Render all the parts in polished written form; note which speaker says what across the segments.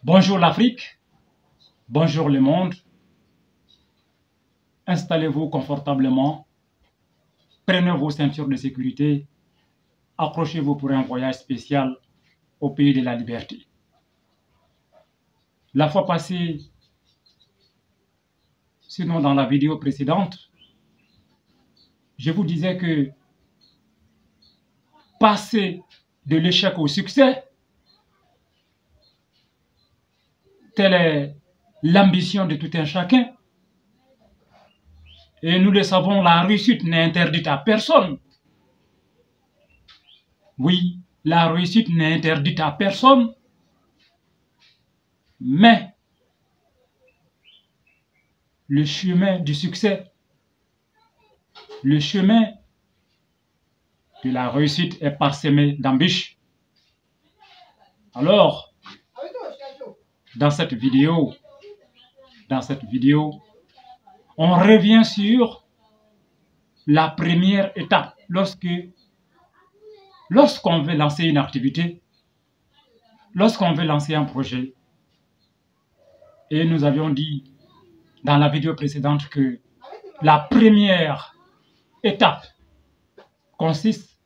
Speaker 1: Bonjour l'Afrique, bonjour le monde. Installez-vous confortablement, prenez vos ceintures de sécurité, accrochez-vous pour un voyage spécial au pays de la liberté. La fois passée, sinon dans la vidéo précédente, je vous disais que passer de l'échec au succès, telle est l'ambition de tout un chacun. Et nous le savons, la réussite n'est interdite à personne. Oui, la réussite n'est interdite à personne. Mais le chemin du succès, le chemin de la réussite est parsemé d'embûches. Alors, dans cette vidéo, on revient sur la première étape lorsqu'on veut lancer une activité, lorsqu'on veut lancer un projet. Et nous avions dit dans la vidéo précédente que la première étape consiste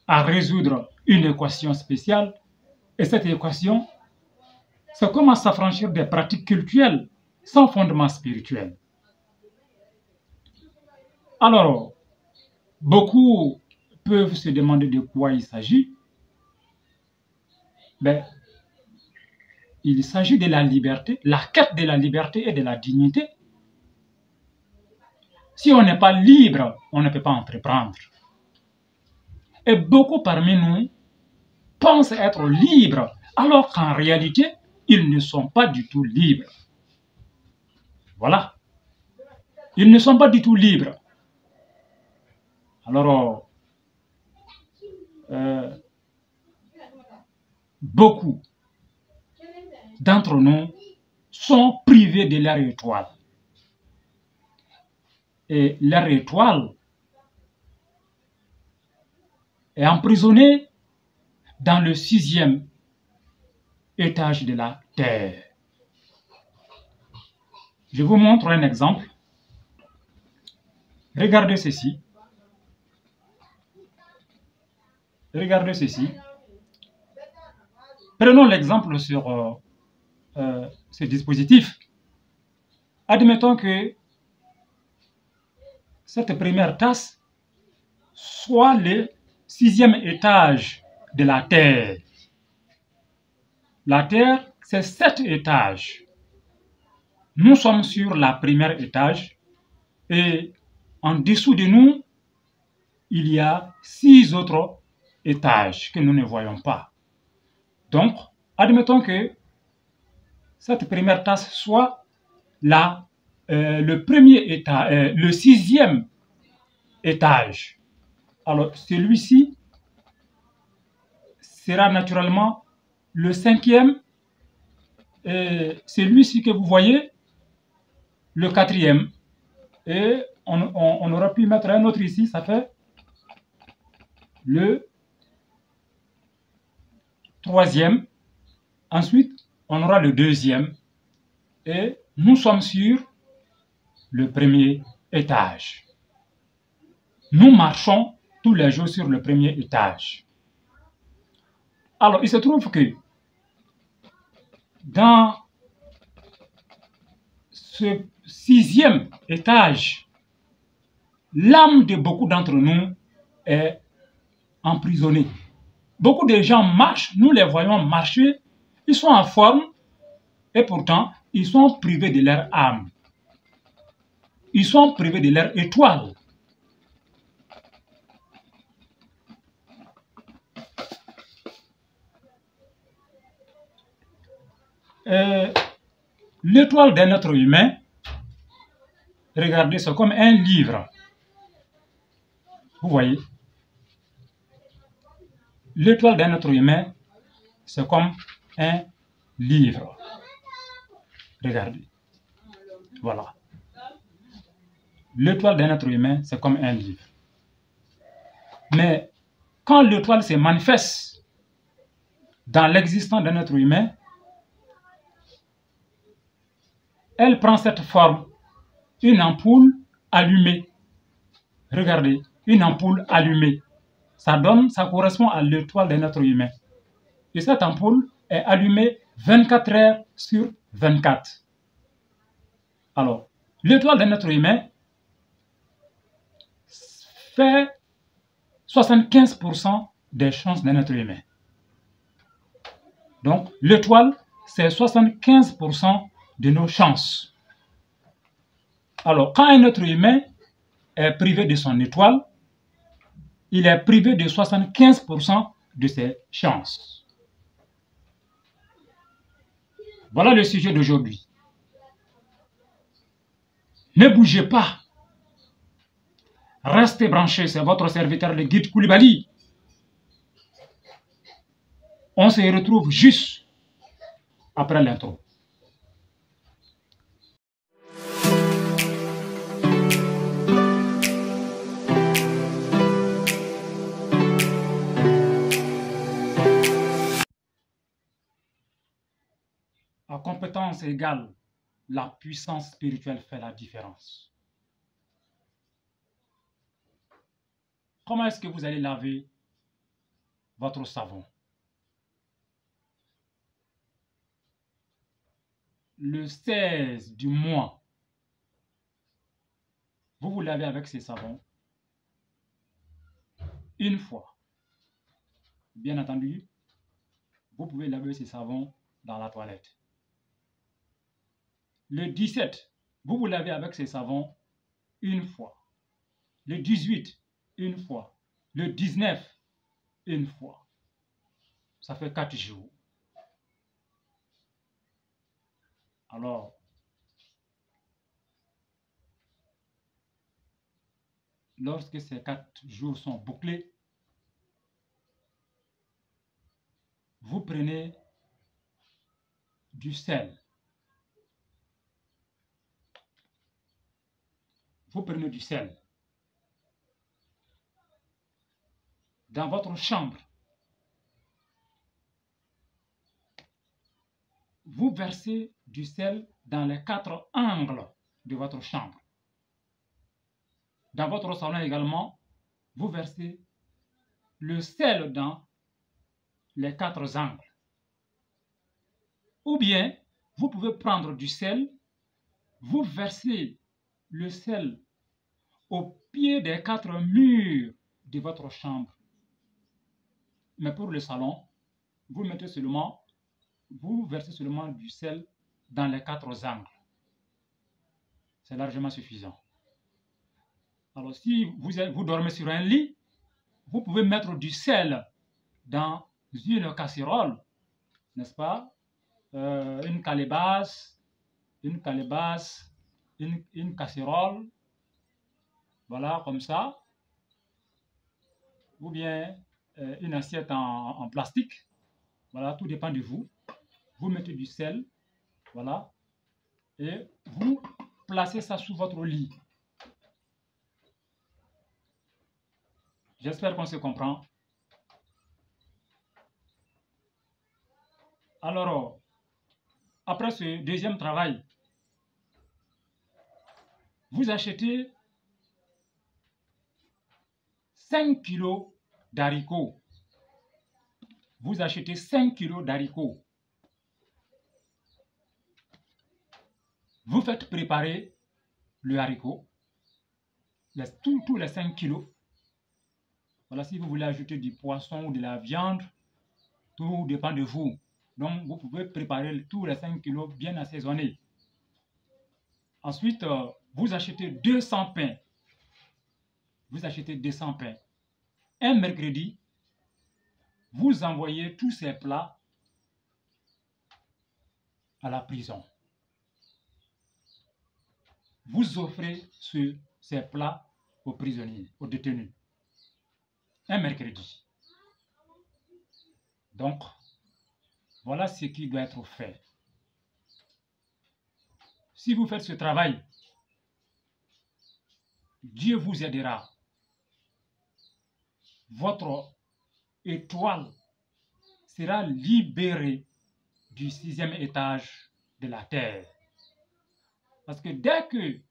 Speaker 1: à résoudre une équation spéciale. Et cette équation, c'est comment s'affranchir des pratiques cultuelles sans fondement spirituel. Alors, beaucoup peuvent se demander de quoi il s'agit. Ben, il s'agit de la liberté, la quête de la liberté et de la dignité. Si on n'est pas libre, on ne peut pas entreprendre. Et beaucoup parmi nous pensent être libres, alors qu'en réalité, ils ne sont pas du tout libres. Voilà. Ils ne sont pas du tout libres. Alors, beaucoup d'entre nous sont privés de leur étoile. Et leur étoile est emprisonnée dans le 6e étage de la Terre. Je vous montre un exemple. Regardez ceci. Regardez ceci. Prenons l'exemple sur ce dispositif. Admettons que cette première tasse soit le 6e étage de la Terre. La Terre, c'est 7 étages. Nous sommes sur la première étage et en dessous de nous, il y a 6 autres étages que nous ne voyons pas. Donc, admettons que cette première tasse soit le premier étage, le 6e étage. Alors, celui-ci sera naturellement le 5e, et celui-ci que vous voyez, le 4e. Et on aurait pu mettre un autre ici, ça fait le 3e. Ensuite, on aura le 2e. Et nous sommes sur le premier étage. Nous marchons tous les jours sur le premier étage. Alors, il se trouve que dans ce 6e étage, l'âme de beaucoup d'entre nous est emprisonnée. Beaucoup de gens marchent, nous les voyons marcher, ils sont en forme et pourtant ils sont privés de leur âme. Ils sont privés de leur étoile. L'étoile d'un être humain, regardez, c'est comme un livre. Vous voyez? L'étoile d'un être humain, c'est comme un livre. Regardez. Voilà. L'étoile d'un être humain, c'est comme un livre. Mais quand l'étoile se manifeste dans l'existence d'un être humain, elle prend cette forme, une ampoule allumée. Regardez, une ampoule allumée. Ça correspond à l'étoile d'un être humain. Et cette ampoule est allumée 24 heures sur 24. Alors, l'étoile d'un être humain fait 75% des chances d'un être humain. Donc, l'étoile, c'est 75% de nos chances. Alors, quand un être humain est privé de son étoile, il est privé de 75% de ses chances. Voilà le sujet d'aujourd'hui. Ne bougez pas. Restez branchés, c'est votre serviteur le guide Koulibaly. On se retrouve juste après l'intro. À compétence égale, la puissance spirituelle fait la différence. Comment est-ce que vous allez laver votre savon? Le 16 du mois, vous vous lavez avec ces savons une fois. Bien entendu, vous pouvez laver ces savons dans la toilette. Le 17, vous vous lavez avec ces savons une fois. Le 18, une fois. Le 19, une fois. Ça fait 4 jours. Alors, lorsque ces 4 jours sont bouclés, vous prenez du sel. Vous prenez du sel. Dans votre chambre, vous versez du sel dans les 4 angles de votre chambre. Dans votre salon également, vous versez le sel dans les 4 angles. Ou bien, vous pouvez prendre du sel, vous versez le sel au pied des 4 murs de votre chambre. Mais pour le salon, vous versez seulement du sel dans les 4 angles. C'est largement suffisant. Alors, si vous dormez sur un lit, vous pouvez mettre du sel dans une casserole, n'est-ce pas? Une calebasse, une casserole, voilà, comme ça. Ou bien une assiette en plastique. Voilà, tout dépend de vous. Vous mettez du sel, voilà, et vous placez ça sous votre lit. J'espère qu'on se comprend. Alors, après ce deuxième travail, vous achetez 5 kilos d'haricots. Vous achetez 5 kilos d'haricots. Vous faites préparer le haricot, tous les 5 kilos. Voilà, si vous voulez ajouter du poisson ou de la viande, tout dépend de vous. Donc, vous pouvez préparer tous les 5 kilos bien assaisonnés. Ensuite, vous achetez 200 pains. Vous achetez 200 pains. Un mercredi, vous envoyez tous ces plats à la prison. Vous offrez ces plats aux prisonniers, aux détenus. Un mercredi. Donc, voilà ce qui doit être fait. Si vous faites ce travail, Dieu vous aidera. Votre étoile sera libérée du 6e étage de la terre. Parce que dès que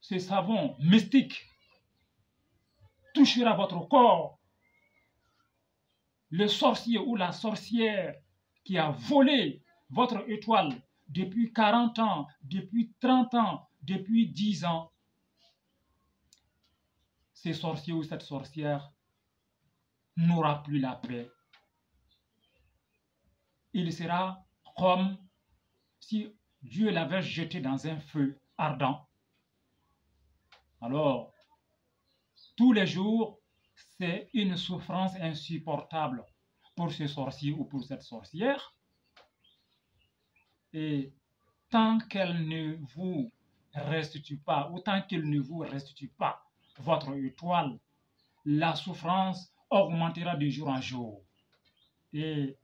Speaker 1: ce savon mystique touchera votre corps, le sorcier ou la sorcière qui a volé votre étoile depuis 40 ans, depuis 30 ans, depuis 10 ans, ce sorcier ou cette sorcière n'aura plus la paix. Il sera comme si Dieu l'avait jeté dans un feu ardent. Alors, tous les jours, c'est une souffrance insupportable pour ce sorcier ou pour cette sorcière. Et tant qu'elle ne vous restitue pas, ou tant qu'il ne vous restitue pas votre étoile, la souffrance augmentera de jour en jour. Et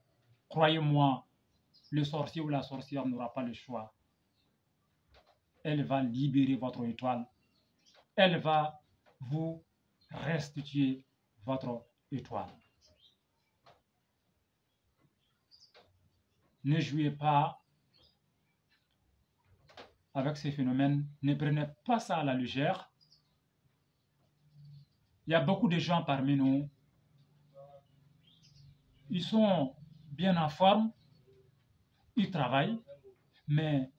Speaker 1: croyez-moi, le sorcier ou la sorcière n'aura pas le choix. Elle va libérer votre étoile. Elle va vous restituer votre étoile. Ne jouez pas avec ces phénomènes. Ne prenez pas ça à la légère. Il y a beaucoup de gens parmi nous. Ils sont bien en forme. Ils travaillent. Mais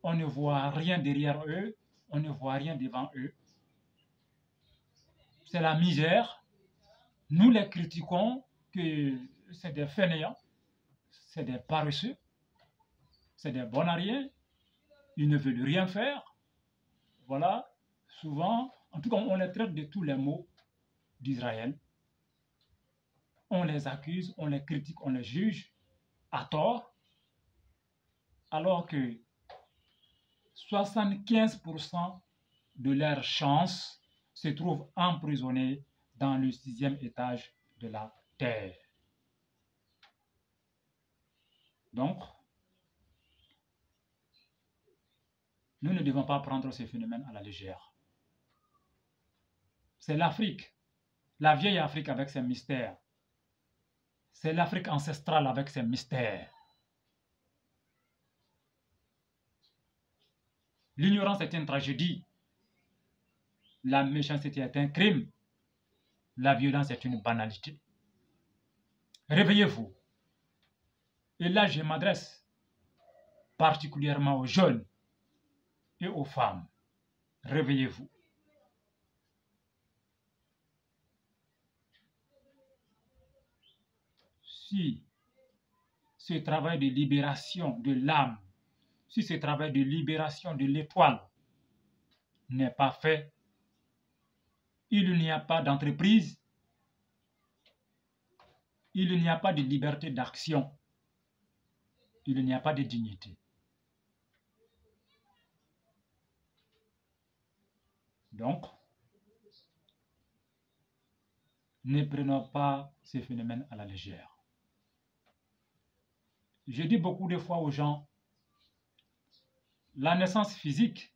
Speaker 1: on ne voit rien derrière eux. On ne voit rien devant eux. C'est la misère. Nous les critiquons que c'est des fainéants. C'est des paresseux. C'est des bons à rien. Ils ne veulent rien faire. Voilà. Souvent, en tout cas, on les traite de tous les maux d'Israël. On les accuse, on les critique, on les juge à tort, alors que 75% de leurs chances se trouvent emprisonnés dans le 6e étage de la terre. Donc, nous ne devons pas prendre ces phénomènes à la légère. C'est l'Afrique, la vieille Afrique avec ses mystères. C'est l'Afrique ancestrale avec ses mystères. L'ignorance est une tragédie. La méchanceté est un crime. La violence est une banalité. Réveillez-vous. Et là, je m'adresse particulièrement aux jeunes et aux femmes. Réveillez-vous. Si ce travail de libération de l'âme, si ce travail de libération de l'étoile n'est pas fait, il n'y a pas d'entreprise, il n'y a pas de liberté d'action, il n'y a pas de dignité. Donc, ne prenons pas ces phénomènes à la légère. Je dis beaucoup de fois aux gens, la naissance physique,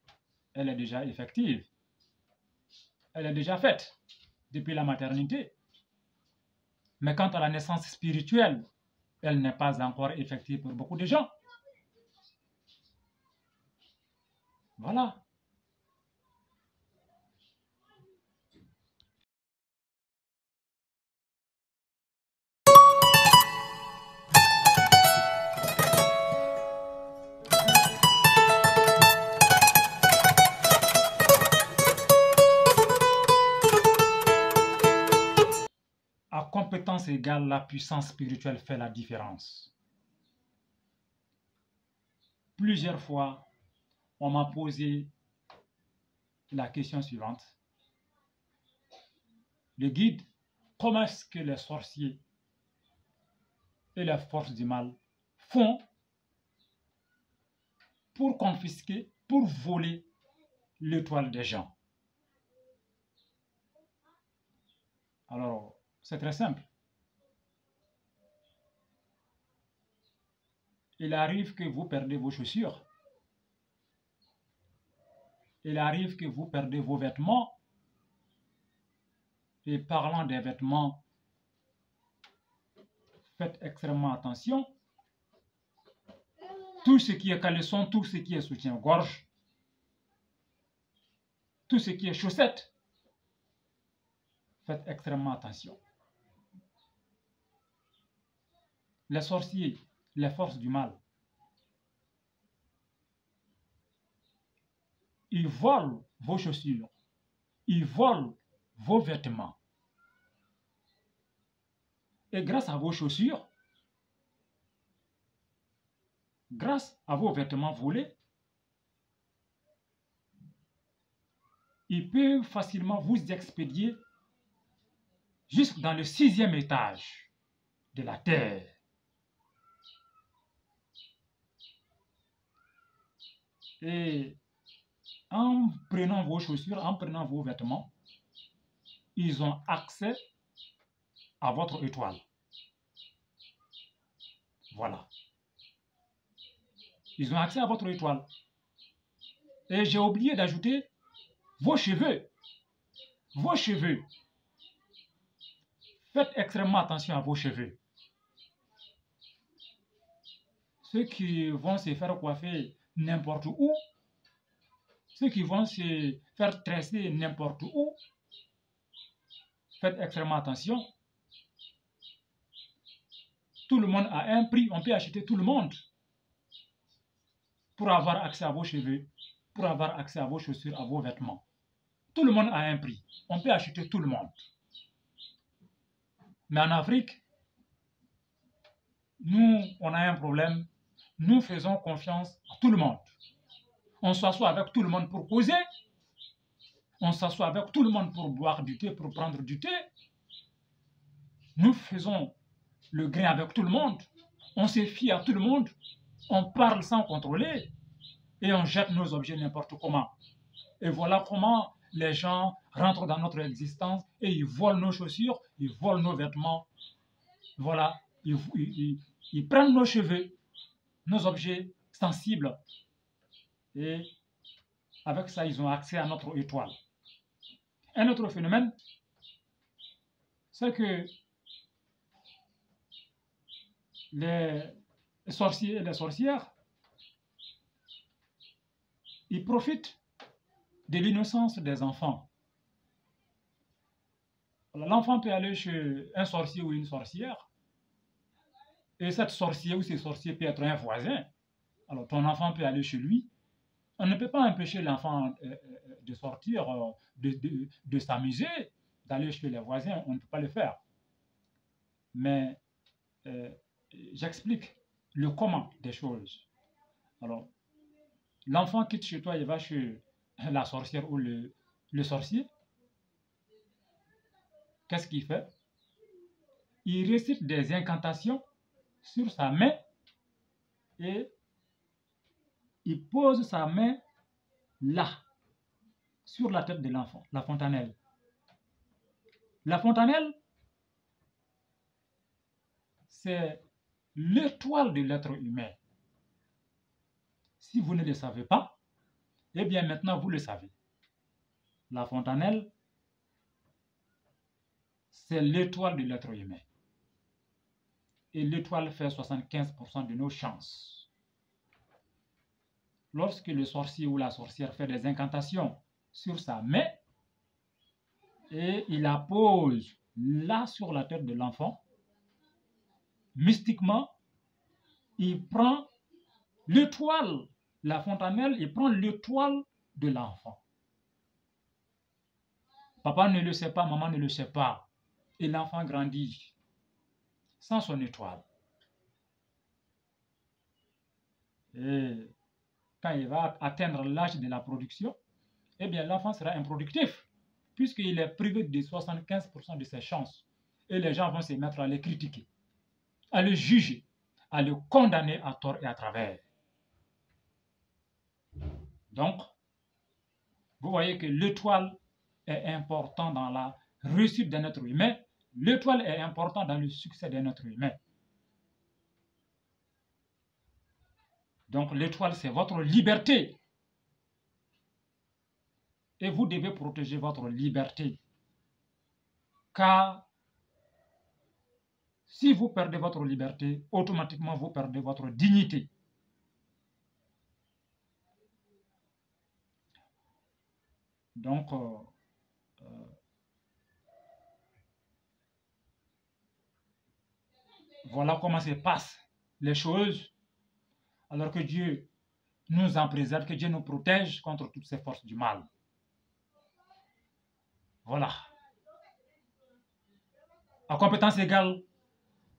Speaker 1: elle est déjà effective. Elle est déjà faite depuis la maternité. Mais quant à la naissance spirituelle, elle n'est pas encore effective pour beaucoup de gens. Voilà. À compétence égale, la puissance spirituelle fait la différence. Plusieurs fois, on m'a posé la question suivante. Le guide, comment est-ce que les sorciers et les forces du mal font pour confisquer, pour voler l'étoile des gens? Alors, c'est très simple. Il arrive que vous perdez vos chaussures. Il arrive que vous perdez vos vêtements. Et parlant des vêtements, faites extrêmement attention. Tout ce qui est caleçon, tout ce qui est soutien-gorge, tout ce qui est chaussettes, faites extrêmement attention. Les sorciers, les forces du mal, ils volent vos chaussures, ils volent vos vêtements. Et grâce à vos chaussures, grâce à vos vêtements volés, ils peuvent facilement vous expédier jusque dans le 6e étage de la terre. Et en prenant vos chaussures, en prenant vos vêtements, ils ont accès à votre étoile. Voilà. Ils ont accès à votre étoile. Et j'ai oublié d'ajouter vos cheveux. Vos cheveux. Faites extrêmement attention à vos cheveux. Ceux qui vont se faire coiffer n'importe où, ceux qui vont se faire tresser n'importe où, faites extrêmement attention. Tout le monde a un prix, on peut acheter tout le monde pour avoir accès à vos cheveux, pour avoir accès à vos chaussures, à vos vêtements. Tout le monde a un prix, on peut acheter tout le monde. Mais en Afrique, nous, on a un problème, nous faisons confiance à tout le monde. On s'assoit avec tout le monde pour causer, on s'assoit avec tout le monde pour boire du thé, pour prendre du thé. Nous faisons le grain avec tout le monde, on se fie à tout le monde, on parle sans contrôler et on jette nos objets n'importe comment. Et voilà comment les gens rentrent dans notre existence et ils volent nos chaussures, ils volent nos vêtements. Voilà, ils prennent nos cheveux, nos objets sensibles et avec ça, ils ont accès à notre étoile. Un autre phénomène, c'est que les sorciers et les sorcières, ils profitent de l'innocence des enfants. L'enfant peut aller chez un sorcier ou une sorcière, et cette sorcière ou ce sorcier peut être un voisin. Alors ton enfant peut aller chez lui. On ne peut pas empêcher l'enfant de sortir, de s'amuser, d'aller chez les voisins, on ne peut pas le faire. Mais j'explique le comment des choses. Alors, l'enfant quitte chez toi, il va chez la sorcière ou le sorcier. Qu'est-ce qu'il fait? Il récite des incantations sur sa main et il pose sa main là, sur la tête de l'enfant, la fontanelle. La fontanelle, c'est l'étoile de l'être humain. Si vous ne le savez pas, eh bien maintenant vous le savez. La fontanelle, c'est l'étoile de l'être humain. Et l'étoile fait 75% de nos chances. Lorsque le sorcier ou la sorcière fait des incantations sur sa main et il la pose là sur la tête de l'enfant, mystiquement, il prend l'étoile, la fontanelle, il prend l'étoile de l'enfant. Papa ne le sait pas, maman ne le sait pas. Et l'enfant grandit sans son étoile. Et quand il va atteindre l'âge de la production, eh bien l'enfant sera improductif, puisqu'il est privé de 75% de ses chances. Et les gens vont se mettre à le critiquer, à le juger, à le condamner à tort et à travers. Donc, vous voyez que l'étoile est importante dans la réussite d'un être humain. L'étoile est importante dans le succès d'un être humain. Donc l'étoile, c'est votre liberté. Et vous devez protéger votre liberté. Car si vous perdez votre liberté, automatiquement vous perdez votre dignité. Donc, voilà comment se passent les choses, alors que Dieu nous en préserve, que Dieu nous protège contre toutes ces forces du mal. Voilà. À compétence égale,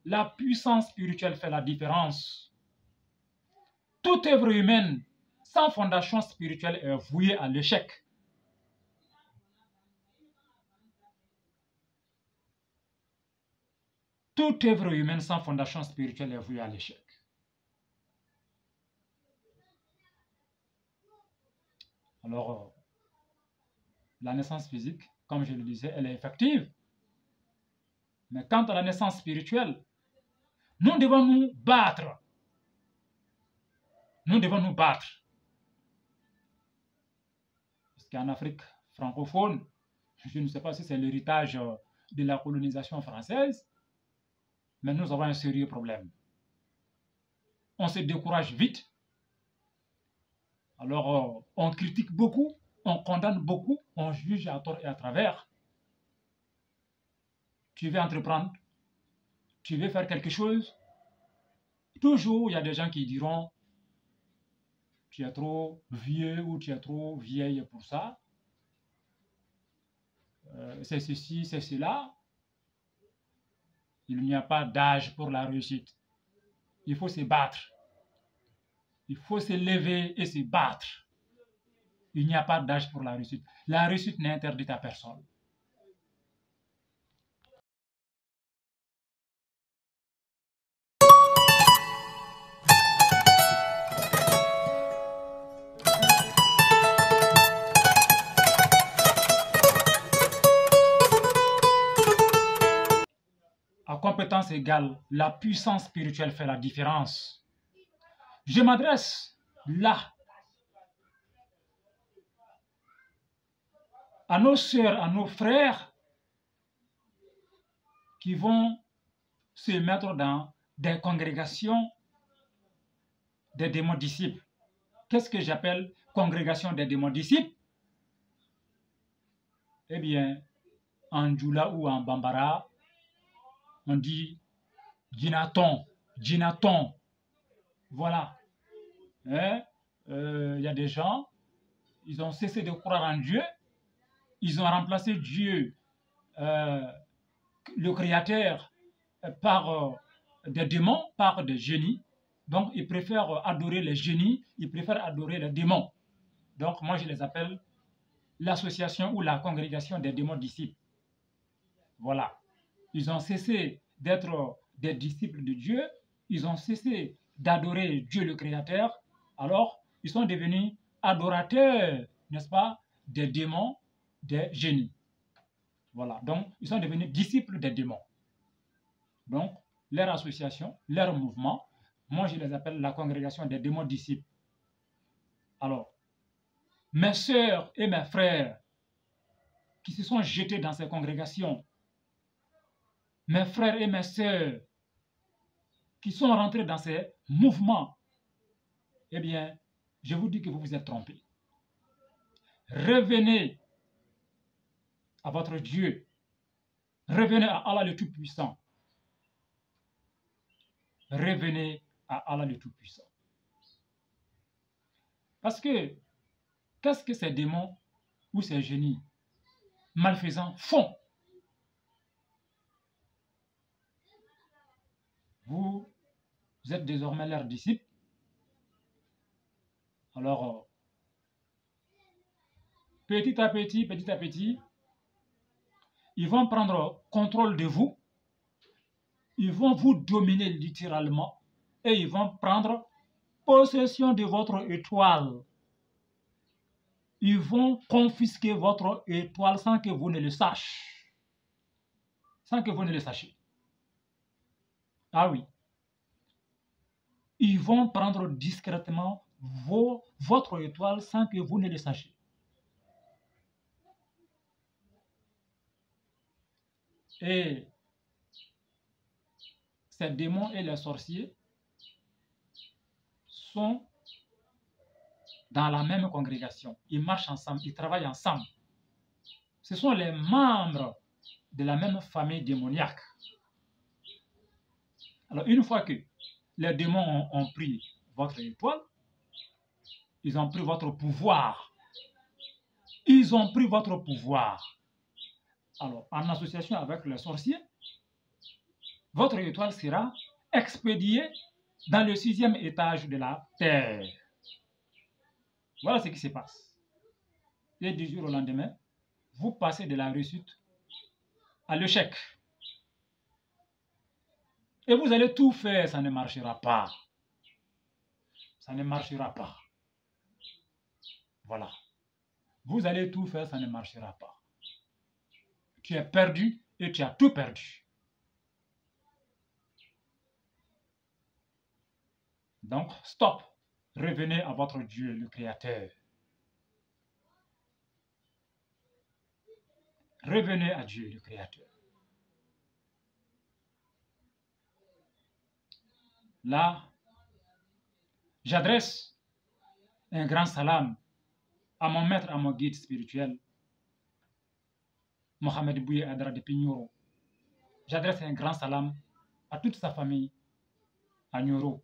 Speaker 1: la puissance spirituelle fait la différence. Toute œuvre humaine sans fondation spirituelle est vouée à l'échec. Toute œuvre humaine sans fondation spirituelle est vouée à l'échec. Alors, la naissance physique, comme je le disais, elle est effective. Mais quant à la naissance spirituelle, nous devons nous battre. Nous devons nous battre. Parce qu'en Afrique francophone, je ne sais pas si c'est l'héritage de la colonisation française, mais nous avons un sérieux problème. On se décourage vite. Alors, on critique beaucoup, on condamne beaucoup, on juge à tort et à travers. Tu veux entreprendre, tu veux faire quelque chose, toujours il y a des gens qui diront tu es trop vieux ou tu es trop vieille pour ça. C'est ceci, c'est cela. Il n'y a pas d'âge pour la réussite. Il faut se battre. Il faut se lever et se battre. Il n'y a pas d'âge pour la réussite. La réussite n'est interdite à personne. À compétence égale, la puissance spirituelle fait la différence. Je m'adresse là à nos sœurs, à nos frères qui vont se mettre dans des congrégations des démons disciples. Qu'est-ce que j'appelle congrégation des démons disciples? Eh bien, en Djoula ou en Bambara, on dit Djinaton, Djinaton. Voilà. Il y a des gens, ils ont cessé de croire en Dieu, ils ont remplacé Dieu, le Créateur, par des démons, par des génies. Donc, ils préfèrent adorer les génies, ils préfèrent adorer les démons. Donc, moi, je les appelle l'association ou la congrégation des démons disciples. Voilà. Ils ont cessé d'être des disciples de Dieu, ils ont cessé d'adorer Dieu le Créateur, alors ils sont devenus adorateurs, n'est-ce pas, des démons, des génies. Voilà. Donc, ils sont devenus disciples des démons. Donc, leur association, leur mouvement, moi je les appelle la congrégation des démons disciples. Alors, mes sœurs et mes frères qui se sont jetés dans ces congrégations, mes frères et mes sœurs qui sont rentrés dans ces mouvements, eh bien, je vous dis que vous vous êtes trompés. Revenez à votre Dieu. Revenez à Allah le Tout-Puissant. Revenez à Allah le Tout-Puissant. Parce que, qu'est-ce que ces démons ou ces génies malfaisants font? Vous êtes désormais leurs disciples. Alors, petit à petit, ils vont prendre contrôle de vous. Ils vont vous dominer littéralement et ils vont prendre possession de votre étoile. Ils vont confisquer votre étoile sans que vous ne le sachiez. Sans que vous ne le sachiez. Ah oui. Ils vont prendre discrètement votre étoile sans que vous ne le sachiez. Et ces démons et les sorciers sont dans la même congrégation. Ils marchent ensemble, ils travaillent ensemble. ce sont les membres de la même famille démoniaque. Alors, une fois que les démons ont pris votre étoile, ils ont pris votre pouvoir. Ils ont pris votre pouvoir. Alors, en association avec les sorciers, votre étoile sera expédiée dans le 6e étage de la terre. Voilà ce qui se passe. Et du jour au lendemain, vous passez de la réussite à l'échec. Et vous allez tout faire, ça ne marchera pas. Ça ne marchera pas. Voilà. Vous allez tout faire, ça ne marchera pas. Tu es perdu et tu as tout perdu. Donc, stop. Revenez à votre Dieu, le Créateur. Revenez à Dieu, le Créateur. Là, j'adresse un grand salam à mon maître, à mon guide spirituel, Mohamed Bouye Adra de Pignoro. J'adresse un grand salam à toute sa famille à Nyoro.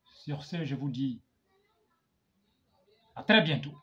Speaker 1: Sur ce, je vous dis à très bientôt.